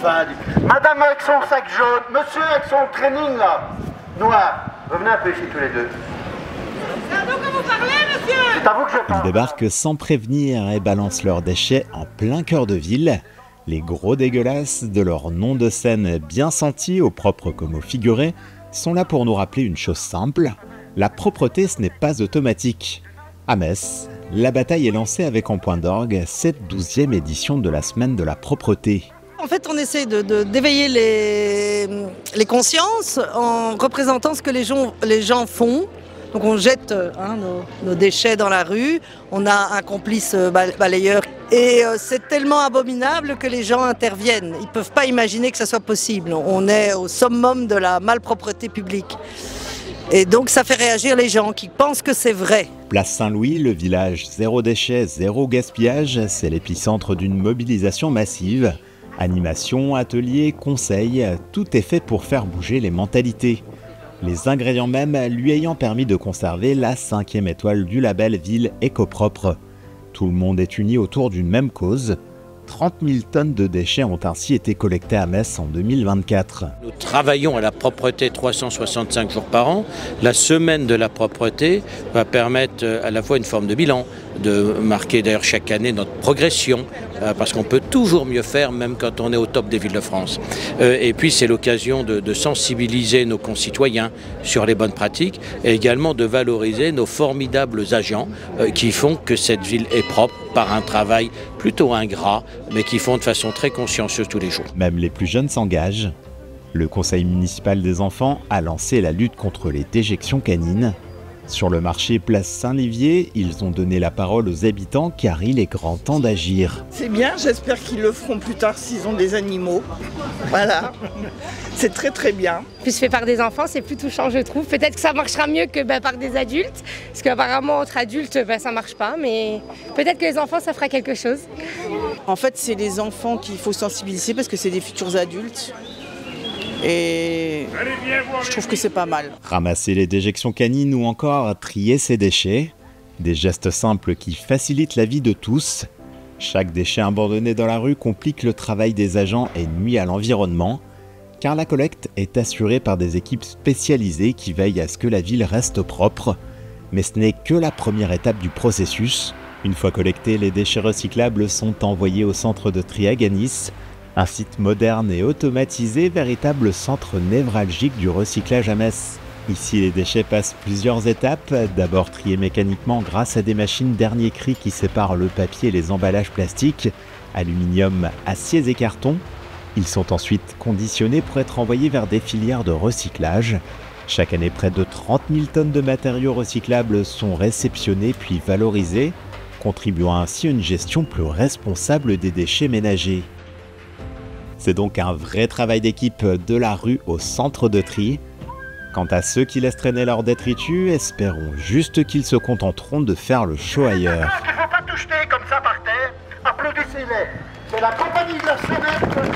fin. Madame avec son sac jaune, monsieur avec son training là, noir. Revenez un peu ici tous les deux. C'est à nous que vous parlez, monsieur? C'est à vous que je parle. Ils débarquent sans prévenir et balancent leurs déchets en plein cœur de ville. Les gros dégueulasses de leur nom de scène bien sentis, au propre comme au figuré, sont là pour nous rappeler une chose simple. La propreté, ce n'est pas automatique. À Metz, la bataille est lancée avec en point d'orgue cette 12e édition de la semaine de la propreté. En fait, on essaie d'éveiller les consciences en représentant ce que les gens font. Donc on jette nos déchets dans la rue, on a un complice balayeur. Et c'est tellement abominable que les gens interviennent. Ils ne peuvent pas imaginer que ça soit possible. On est au summum de la malpropreté publique. Et donc ça fait réagir les gens qui pensent que c'est vrai. Place Saint-Louis, le village zéro déchet, zéro gaspillage, c'est l'épicentre d'une mobilisation massive. Animation, ateliers, conseils, tout est fait pour faire bouger les mentalités. Les ingrédients même lui ayant permis de conserver la 5e étoile du label Ville éco-propre. Tout le monde est uni autour d'une même cause. 30 000 tonnes de déchets ont ainsi été collectés à Metz en 2024. Nous travaillons à la propreté 365 jours par an. La semaine de la propreté va permettre à la fois une forme de bilan, de marquer d'ailleurs chaque année notre progression, parce qu'on peut toujours mieux faire, même quand on est au top des villes de France. Et puis c'est l'occasion de sensibiliser nos concitoyens sur les bonnes pratiques et également de valoriser nos formidables agents qui font que cette ville est propre par un travail plutôt ingrat, mais qui font de façon très consciencieuse tous les jours. Même les plus jeunes s'engagent. Le conseil municipal des enfants a lancé la lutte contre les déjections canines. Sur le marché Place Saint-Livier, ils ont donné la parole aux habitants car il est grand temps d'agir. C'est bien, j'espère qu'ils le feront plus tard s'ils ont des animaux. Voilà, c'est très très bien. Plus fait par des enfants, c'est plus touchant je trouve. Peut-être que ça marchera mieux que par des adultes, parce qu'apparemment entre adultes ça marche pas, mais peut-être que les enfants ça fera quelque chose. En fait c'est les enfants qu'il faut sensibiliser parce que c'est des futurs adultes. Et je trouve que c'est pas mal. Ramasser les déjections canines ou encore trier ses déchets. Des gestes simples qui facilitent la vie de tous. Chaque déchet abandonné dans la rue complique le travail des agents et nuit à l'environnement. Car la collecte est assurée par des équipes spécialisées qui veillent à ce que la ville reste propre. Mais ce n'est que la première étape du processus. Une fois collectés, les déchets recyclables sont envoyés au centre de tri à Nice. Un site moderne et automatisé, véritable centre névralgique du recyclage à Metz. Ici, les déchets passent plusieurs étapes. D'abord triés mécaniquement grâce à des machines dernier cri qui séparent le papier et les emballages plastiques, aluminium, acier et carton. Ils sont ensuite conditionnés pour être envoyés vers des filières de recyclage. Chaque année, près de 30 000 tonnes de matériaux recyclables sont réceptionnés puis valorisés, contribuant ainsi à une gestion plus responsable des déchets ménagers. C'est donc un vrai travail d'équipe de la rue au centre de tri. Quant à ceux qui laissent traîner leurs détritus, espérons juste qu'ils se contenteront de faire le show ailleurs. Il ne faut pas tout jeter comme ça par terre. Applaudissez-les. C'est la compagnie de la sonnette.